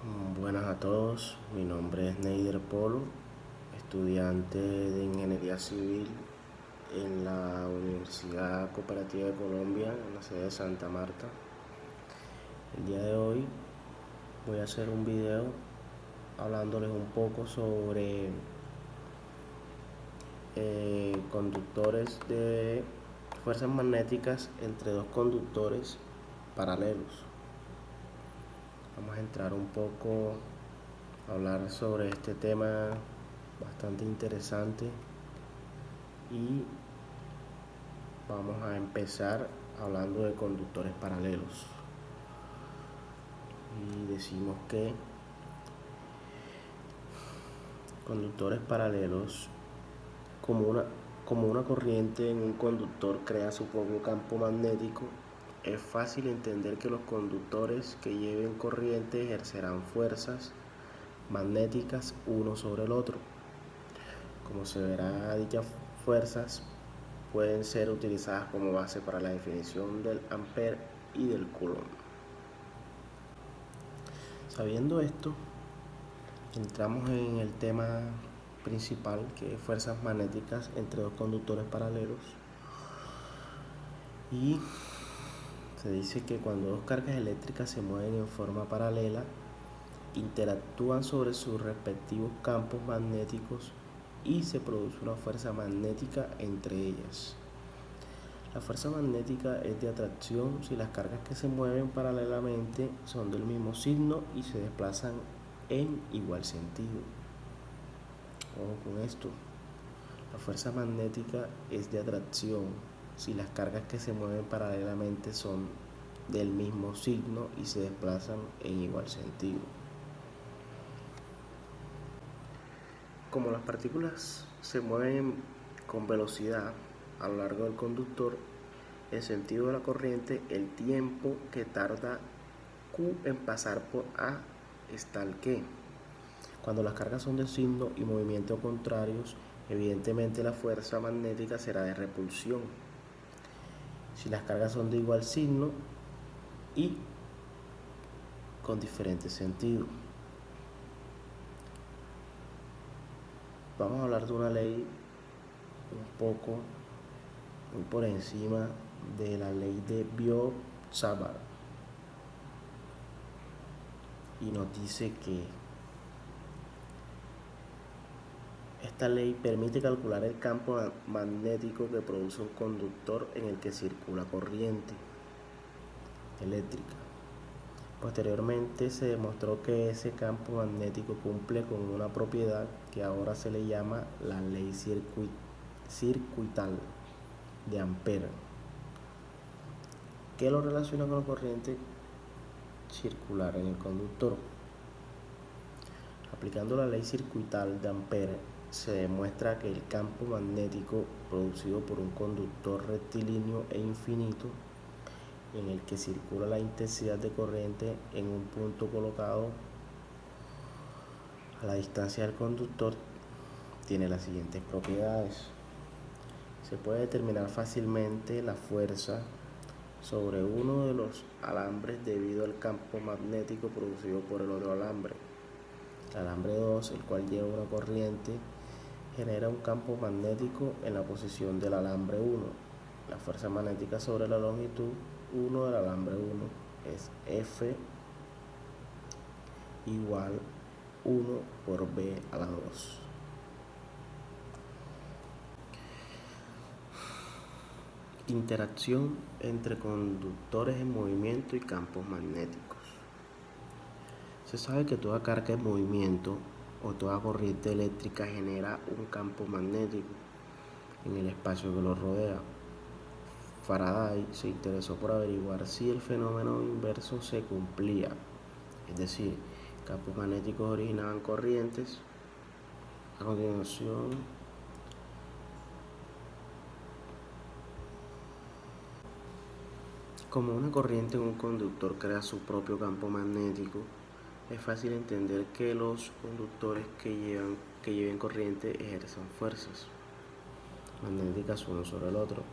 Buenas a todos, mi nombre es Neider Polo, estudiante de Ingeniería Civil en la Universidad Cooperativa de Colombia, en la sede de Santa Marta. El día de hoy voy a hacer un video hablándoles un poco sobre conductores de fuerzas magnéticas entre dos conductores paralelos. Vamos a entrar un poco a hablar sobre este tema bastante interesante y vamos a empezar hablando de conductores paralelos. Y decimos que conductores paralelos, como una corriente en un conductor crea su propio campo magnético, es fácil entender que los conductores que lleven corriente ejercerán fuerzas magnéticas uno sobre el otro. Como se verá, dichas fuerzas pueden ser utilizadas como base para la definición del ampere y del coulomb. Sabiendo esto, entramos en el tema principal, que es fuerzas magnéticas entre dos conductores paralelos. Y se dice que cuando dos cargas eléctricas se mueven en forma paralela, interactúan sobre sus respectivos campos magnéticos y se produce una fuerza magnética entre ellas. La fuerza magnética es de atracción si las cargas que se mueven paralelamente son del mismo signo y se desplazan en igual sentido. Ojo con esto. La fuerza magnética es de atracción si las cargas que se mueven paralelamente son del mismo signo y se desplazan en igual sentido. Como las partículas se mueven con velocidad a lo largo del conductor, en sentido de la corriente, el tiempo que tarda Q en pasar por A es tal que, cuando las cargas son de signo y movimiento contrarios, evidentemente la fuerza magnética será de repulsión. Si las cargas son de igual signo y con diferente sentido. Vamos a hablar de una ley un poco muy por encima de la ley de Biot-Savart, y nos dice que esta ley permite calcular el campo magnético que produce un conductor en el que circula corriente eléctrica. Posteriormente se demostró que ese campo magnético cumple con una propiedad que ahora se le llama la ley circuital de Ampere, que lo relaciona con la corriente circular en el conductor. Aplicando la ley circuital de Ampere, se demuestra que el campo magnético producido por un conductor rectilíneo e infinito, en el que circula la intensidad de corriente en un punto colocado a la distancia del conductor, tiene las siguientes propiedades. Se puede determinar fácilmente la fuerza sobre uno de los alambres debido al campo magnético producido por el otro alambre. El alambre 2, el cual lleva una corriente, genera un campo magnético en la posición del alambre 1. La fuerza magnética sobre la longitud 1 del alambre 1 es F igual 1 por B a la 2. Interacción entre conductores en movimiento y campos magnéticos. Se sabe que toda carga en movimiento o toda corriente eléctrica genera un campo magnético en el espacio que lo rodea. Faraday se interesó por averiguar si el fenómeno inverso se cumplía, es decir, campos magnéticos originaban corrientes. A continuación, como una corriente en un conductor crea su propio campo magnético, es fácil entender que los conductores que lleven corriente ejerzan fuerzas magnéticas uno sobre el otro.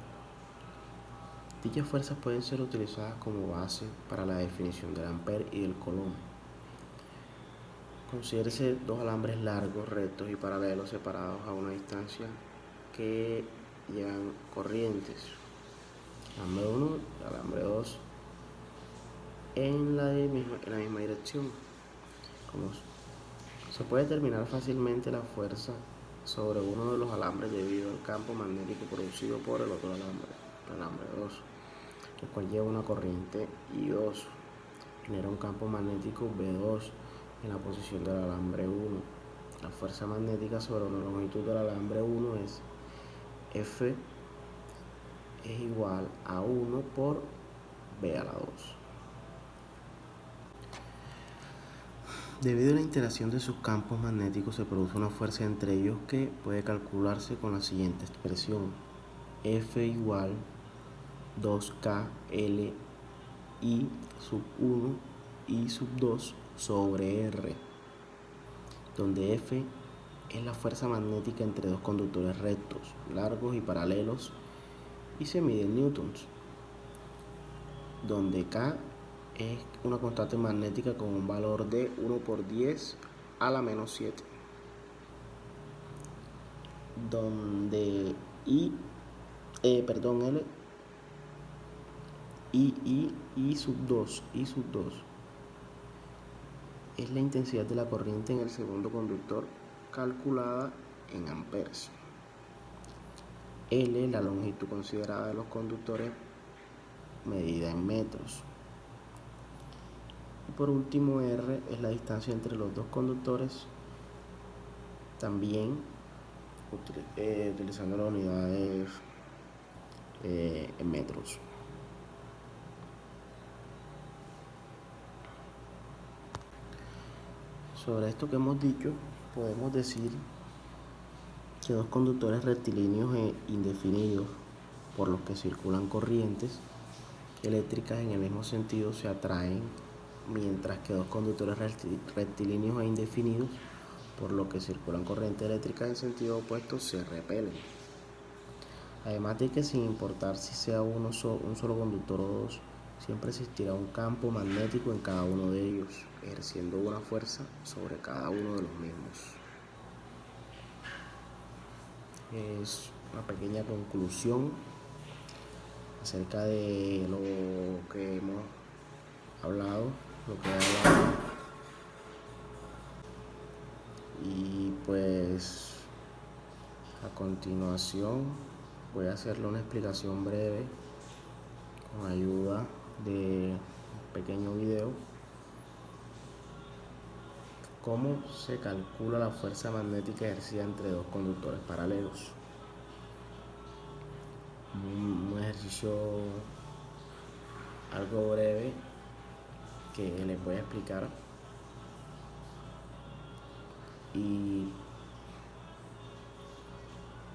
Dichas fuerzas pueden ser utilizadas como base para la definición del ampere y del coulomb. Considérese dos alambres largos, rectos y paralelos separados a una distancia que llevan corrientes. Alambre 1 y alambre 2 en la misma dirección. Como se puede determinar fácilmente la fuerza sobre uno de los alambres debido al campo magnético producido por el otro alambre 2, el cual lleva una corriente I2, genera un campo magnético B2 en la posición del alambre 1. La fuerza magnética sobre la longitud del alambre 1 es F es igual a 1 por B a la 2. Debido a la interacción de sus campos magnéticos se produce una fuerza entre ellos que puede calcularse con la siguiente expresión: F igual 2K L I sub 1 I sub 2 sobre R, donde F es la fuerza magnética entre dos conductores rectos, largos y paralelos y se mide en newtons, donde K es una constante magnética con un valor de 1 por 10 a la menos 7, donde L I sub 2 es la intensidad de la corriente en el segundo conductor calculada en amperes. L, la longitud considerada de los conductores medida en metros. Y por último, R es la distancia entre los dos conductores, también utilizando las unidades en metros. Sobre esto que hemos dicho, podemos decir que dos conductores rectilíneos e indefinidos por los que circulan corrientes eléctricas en el mismo sentido se atraen, mientras que dos conductores rectilíneos e indefinidos por los que circulan corrientes eléctricas en sentido opuesto se repelen. Además de que sin importar si sea un solo conductor o dos, siempre existirá un campo magnético en cada uno de ellos, ejerciendo una fuerza sobre cada uno de los mismos. Es una pequeña conclusión acerca de lo que hemos hablado, y pues a continuación voy a hacerle una explicación breve con ayuda de un pequeño video, cómo se calcula la fuerza magnética ejercida entre dos conductores paralelos. Un ejercicio algo breve que les voy a explicar, y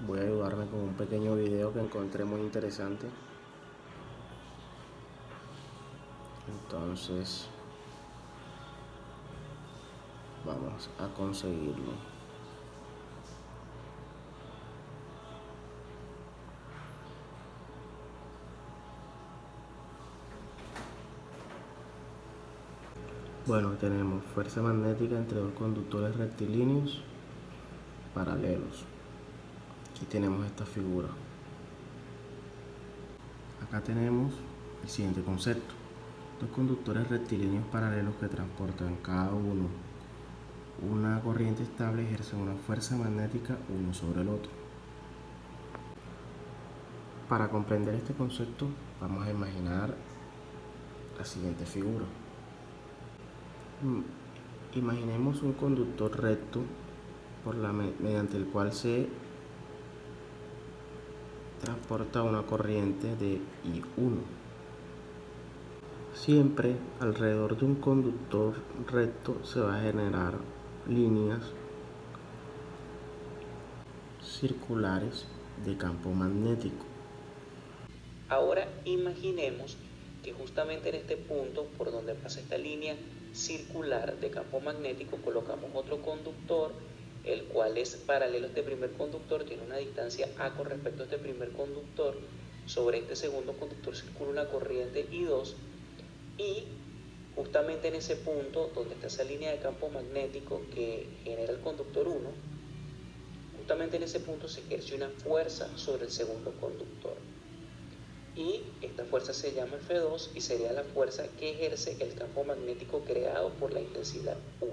voy a ayudarme con un pequeño video que encontré muy interesante. Entonces vamos a conseguirlo. Bueno, tenemos fuerza magnética entre dos conductores rectilíneos paralelos. Aquí tenemos esta figura. Acá tenemos el siguiente concepto: dos conductores rectilíneos paralelos que transportan cada uno una corriente estable y ejercen una fuerza magnética uno sobre el otro. Para comprender este concepto vamos a imaginar la siguiente figura. Imaginemos un conductor recto mediante el cual se transporta una corriente de I1. Siempre alrededor de un conductor recto se va a generar líneas circulares de campo magnético. Ahora imaginemos que justamente en este punto por donde pasa esta línea circular de campo magnético colocamos otro conductor, el cual es paralelo a este primer conductor, tiene una distancia A con respecto a este primer conductor. Sobre este segundo conductor circula una corriente I2 y justamente en ese punto donde está esa línea de campo magnético que genera el conductor 1, justamente en ese punto se ejerce una fuerza sobre el segundo conductor. Y esta fuerza se llama F2 y sería la fuerza que ejerce el campo magnético creado por la intensidad 1.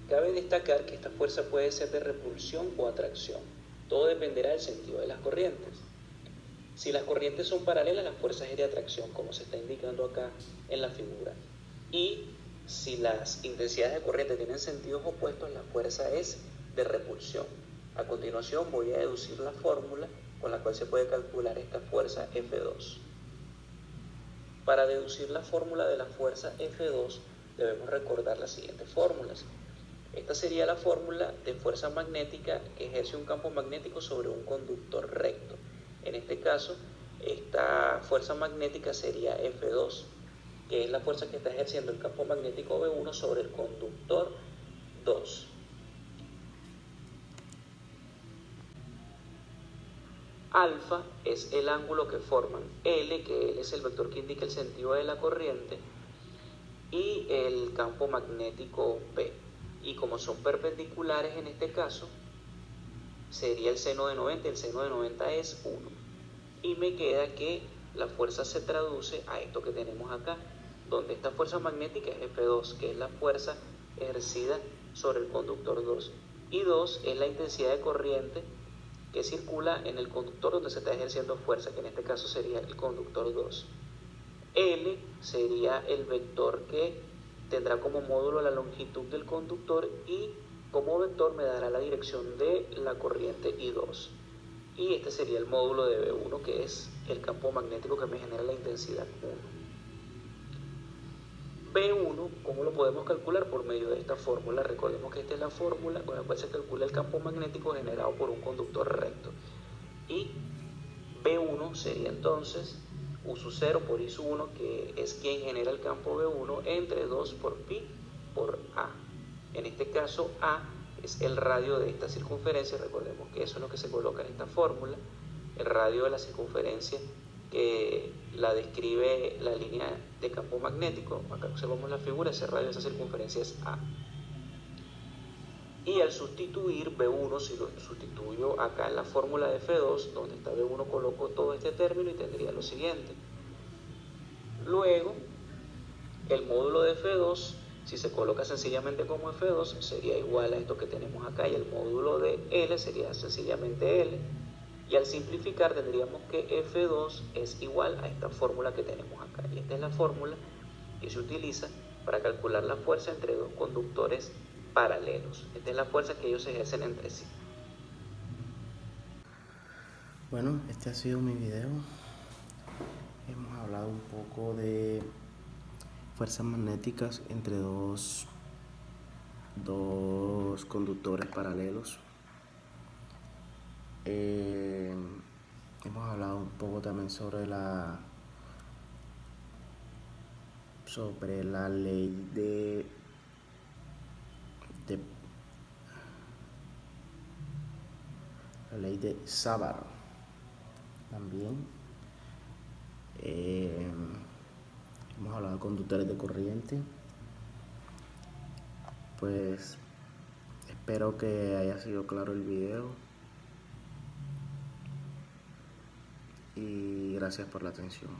Cabe destacar que esta fuerza puede ser de repulsión o atracción. Todo dependerá del sentido de las corrientes. Si las corrientes son paralelas, la fuerza es de atracción, como se está indicando acá en la figura. Y si las intensidades de corriente tienen sentidos opuestos, la fuerza es de repulsión. A continuación voy a deducir la fórmula con la cual se puede calcular esta fuerza F2. Para deducir la fórmula de la fuerza F2 debemos recordar las siguientes fórmulas. Esta sería la fórmula de fuerza magnética que ejerce un campo magnético sobre un conductor recto. En este caso, esta fuerza magnética sería F2, que es la fuerza que está ejerciendo el campo magnético B1 sobre el conductor 2. Alfa es el ángulo que forman L, que L es el vector que indica el sentido de la corriente, y el campo magnético P. Y como son perpendiculares en este caso, sería el seno de 90, el seno de 90 es 1. Y me queda que la fuerza se traduce a esto que tenemos acá, donde esta fuerza magnética es F2, que es la fuerza ejercida sobre el conductor 2. Y 2 es la intensidad de corriente que circula en el conductor donde se está ejerciendo fuerza, que en este caso sería el conductor 2. L sería el vector que tendrá como módulo la longitud del conductor y como vector me dará la dirección de la corriente I2. Y este sería el módulo de B1, que es el campo magnético que me genera la intensidad 1. B1, ¿cómo lo podemos calcular? Por medio de esta fórmula. Recordemos que esta es la fórmula con la cual se calcula el campo magnético generado por un conductor recto. Y B1 sería entonces U sub 0 por I sub 1, que es quien genera el campo B1, entre 2 por pi por A. En este caso, A es el radio de esta circunferencia. Recordemos que eso es lo que se coloca en esta fórmula. El radio de la circunferencia que la describe la línea de campo magnético. Acá observamos la figura, ese radio de esa circunferencia es A. Y al sustituir B1, si lo sustituyo acá en la fórmula de F2, donde está B1, coloco todo este término y tendría lo siguiente. Luego, el módulo de F2, si se coloca sencillamente como F2, sería igual a esto que tenemos acá, y el módulo de L sería sencillamente L. Y al simplificar tendríamos que F2 es igual a esta fórmula que tenemos acá. Y esta es la fórmula que se utiliza para calcular la fuerza entre dos conductores paralelos. Esta es la fuerza que ellos ejercen entre sí. Bueno, este ha sido mi video. Hemos hablado un poco de fuerzas magnéticas entre dos conductores paralelos. Hemos hablado un poco también sobre la ley de la ley de Savart también. Hemos hablado de conductores de corriente. Pues espero que haya sido claro el video y gracias por la atención.